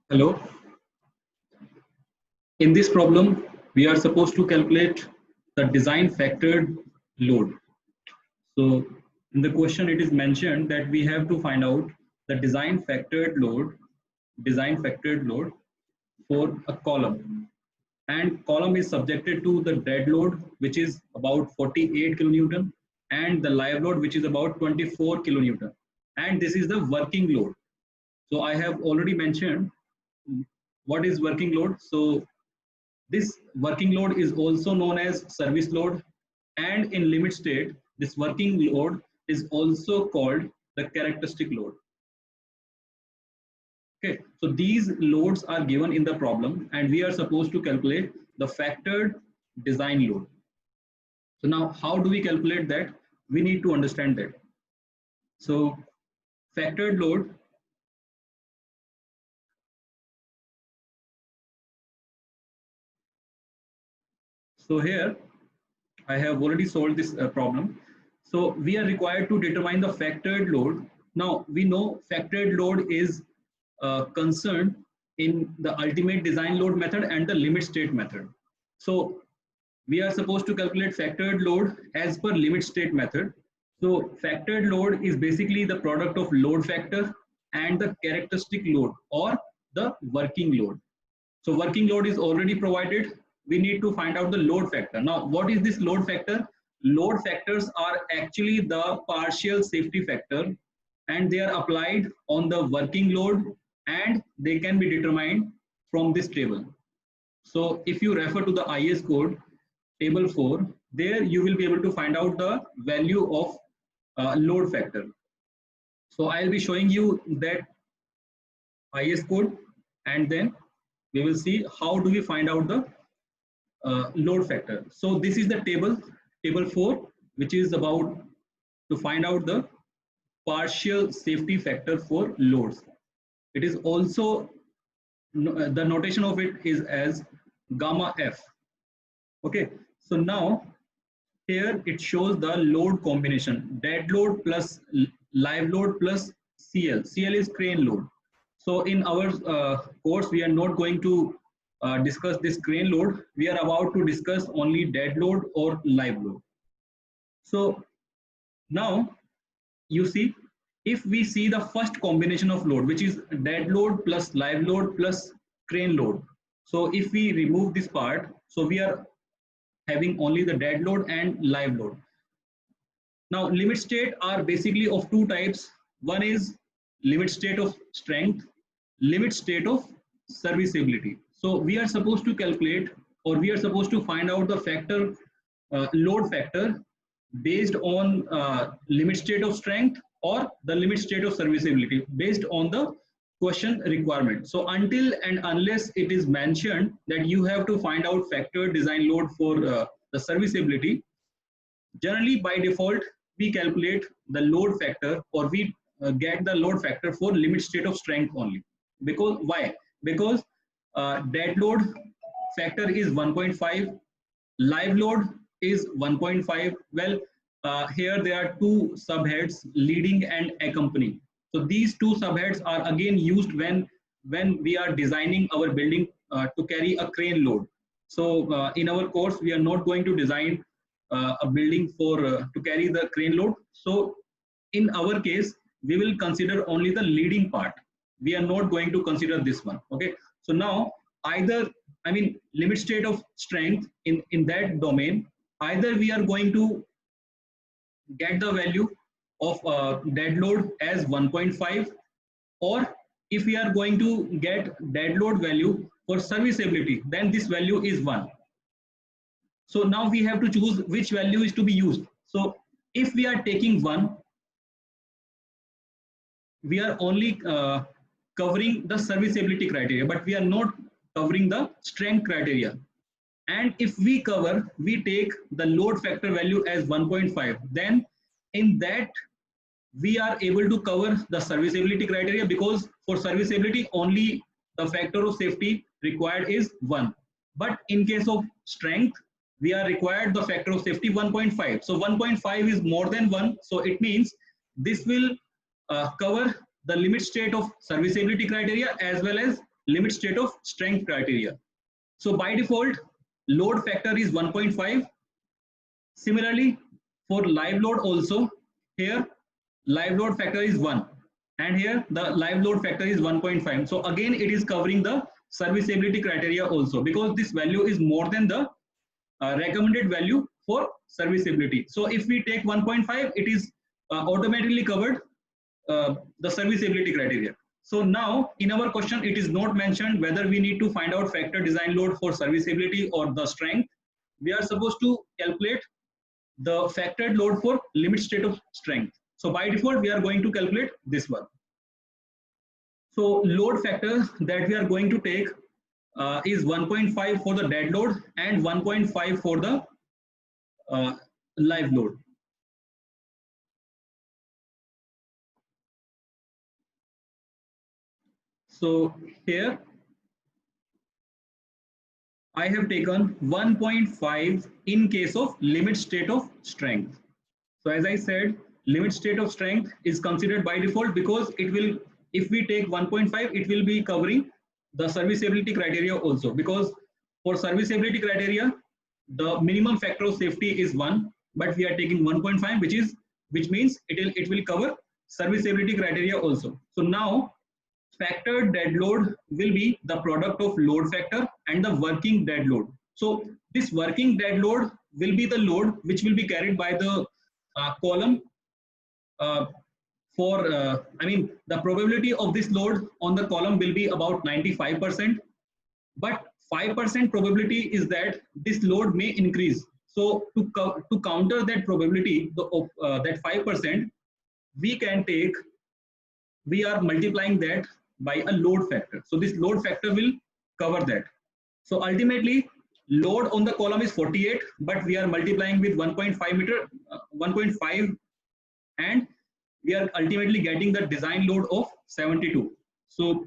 Hello. In this problem, we are supposed to calculate the design factored load. So in the question, it is mentioned that we have to find out the design factored load for a column. And column is subjected to the dead load, which is about 48 kilonewton, and the live load, which is about 24 kilonewton. And this is the working load. So I have already mentioned what is working load. So this working load is also known as service load, and in limit state, this working load is also called the characteristic load. Okay, so these loads are given in the problem, and we are supposed to calculate the factored design load. So now, how do we calculate that? We need to understand that. So factored load. So here, I have already solved this problem. So we are required to determine the factored load. Now we know factored load is concerned in the ultimate design load method and the limit state method. So we are supposed to calculate factored load as per limit state method. So factored load is basically the product of load factor and the characteristic load or the working load. So working load is already provided. We need to find out the load factor. Now, what is this load factor? Load factors are actually the partial safety factor, and they are applied on the working load, and they can be determined from this table. So if you refer to the IS code table 4, there you will be able to find out the value of load factor. So I'll be showing you that IS code, and then we will see how do we find out the load factor. So this is the table 4, which is about to find out the partial safety factor for loads. It is also, the notation of it is as gamma F. Okay, so now here it shows the load combination, dead load plus live load plus CL. CL is crane load. So in our course, we are not going to discuss this crane load. We are about to discuss only dead load or live load. So now you see, if we see the first combination of load, which is dead load plus live load plus crane load. So if we remove this part, so we are having only the dead load and live load. Now limit state are basically of two types. One is limit state of strength, limit state of serviceability. So we are supposed to calculate, or we are supposed to find out the factor, load factor based on limit state of strength or the limit state of serviceability based on the question requirement. So until and unless it is mentioned that you have to find out factor design load for the serviceability, generally by default we calculate the load factor, or we get the load factor for limit state of strength only. Because why? Because dead load factor is 1.5, live load is 1.5. Well, here there are two subheads, leading and accompanying. So these two subheads are again used when we are designing our building to carry a crane load. So in our course, we are not going to design a building for to carry the crane load. So in our case, we will consider only the leading part. We are not going to consider this one. Okay. So now either, I mean, limit state of strength in that domain, either we are going to get the value of dead load as 1.5, or if we are going to get dead load value for serviceability, then this value is 1. So now we have to choose which value is to be used. So if we are taking 1, we are only covering the serviceability criteria, but we are not covering the strength criteria. And if we take the load factor value as 1.5, then in that we are able to cover the serviceability criteria, because for serviceability only the factor of safety required is 1. But in case of strength, we are required the factor of safety 1.5. So 1.5 is more than 1. So it means this will cover the limit state of serviceability criteria as well as limit state of strength criteria. So by default, load factor is 1.5. Similarly, for live load also, here live load factor is 1 and here the live load factor is 1.5. So again, it is covering the serviceability criteria also, because this value is more than the recommended value for serviceability. So if we take 1.5, it is automatically covered the serviceability criteria. So now in our question, it is not mentioned whether we need to find out factor design load for serviceability or the strength. We are supposed to calculate the factored load for limit state of strength. So by default, we are going to calculate this one. So load factor that we are going to take is 1.5 for the dead load and 1.5 for the live load. So here I have taken 1.5 in case of limit state of strength. So as I said, limit state of strength is considered by default because it will, if we take 1.5, it will be covering the serviceability criteria also, because for serviceability criteria, the minimum factor of safety is 1, but we are taking 1.5, which means it will cover serviceability criteria also. So now factored dead load will be the product of load factor and the working dead load. So this working dead load will be the load which will be carried by the column the probability of this load on the column will be about 95%, but 5% probability is that this load may increase. So to counter that probability, that 5%, we are multiplying that by a load factor. So this load factor will cover that. So ultimately, load on the column is 48, but we are multiplying with 1.5, and we are ultimately getting the design load of 72. So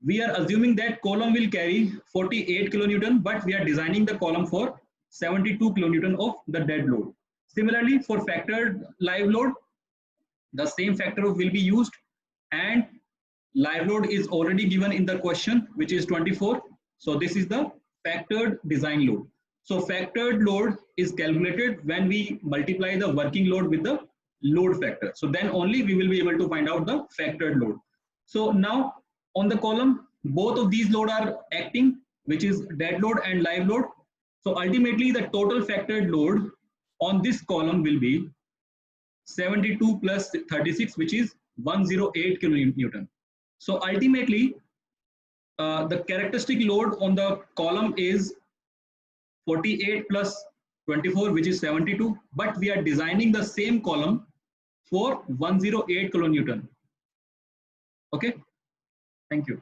we are assuming that column will carry 48 kilonewton, but we are designing the column for 72 kilonewton of the dead load. Similarly, for factored live load, the same factor will be used, and live load is already given in the question, which is 24. So this is the factored design load. So factored load is calculated when we multiply the working load with the load factor. So then only we will be able to find out the factored load. So now on the column, both of these load are acting, which is dead load and live load. So ultimately the total factored load on this column will be 72 plus 36, which is 108 kilonewton. So ultimately the characteristic load on the column is 48 plus 24, which is 72, but we are designing the same column for 108 kilonewton. Okay, thank you.